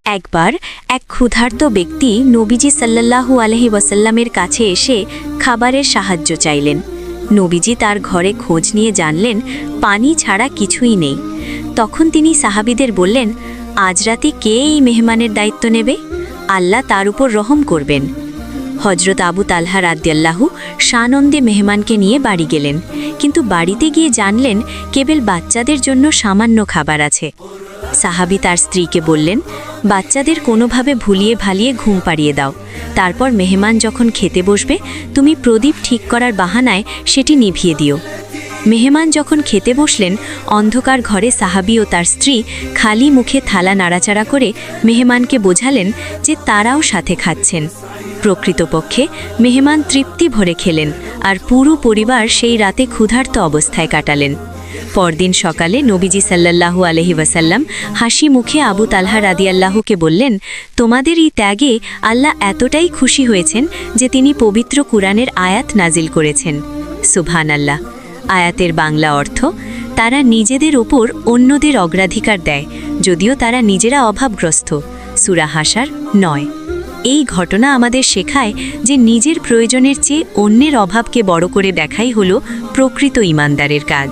একবার এক ক্ষুধার্ত ব্যক্তি নবীজি সাল্লাল্লাহু আলাইহি ওয়াসাল্লামের কাছে এসে খাবারের সাহায্য চাইলেন। নবীজি তার ঘরে খোঁজ নিয়ে জানলেন পানি ছাড়া কিছুই নেই। তখন তিনি সাহাবীদের বললেন, আজ রাতে কে এই মেহমানের দায়িত্ব নেবে? আল্লাহ তার উপর রহম করবেন। হজরত আবু তালহা রাদিয়াল্লাহু সানন্দে মেহমানকে নিয়ে বাড়ি গেলেন, কিন্তু বাড়িতে গিয়ে জানলেন কেবল বাচ্চাদের জন্য সামান্য খাবার আছে। সাহাবী তার স্ত্রীকে বললেন, বাচ্চাদের কোনোভাবে ভুলিয়ে ভালিয়ে ঘুম পাড়িয়ে দাও, তারপর মেহমান যখন খেতে বসবে তুমি প্রদীপ ঠিক করার বাহানায় সেটি নিভিয়ে দিও। মেহমান যখন খেতে বসলেন, অন্ধকার ঘরে সাহাবী ও তার স্ত্রী খালি মুখে থালা নাড়াচাড়া করে মেহমানকে বোঝালেন যে তারাও সাথে খাচ্ছেন। প্রকৃতপক্ষে মেহমান তৃপ্তি ভরে খেলেন, আর পুরো পরিবার সেই রাতে ক্ষুধার্ত অবস্থায় কাটালেন। পরদিন সকালে নবীজি সাল্লাল্লাহু আলাইহি ওয়াসাল্লাম হাসি মুখে আবু তালহা রাদিয়াল্লাহুকে বললেন, তোমাদের এই ত্যাগে আল্লাহ এতটাই খুশি হয়েছেন যে তিনি পবিত্র কুরআনের আয়াত নাজিল করেছেন। সুবহানাল্লাহ। আয়াতের বাংলা অর্থ, তারা নিজেদের ওপর অন্যদের অগ্রাধিকার দেয়, যদিও তারা নিজেরা অভাবগ্রস্ত। সূরা হাশর 9। এই ঘটনা আমাদের শেখায় যে নিজের প্রয়োজনের চেয়ে অন্যের অভাবকে বড় করে দেখাই হলো প্রকৃত ঈমানদারের কাজ।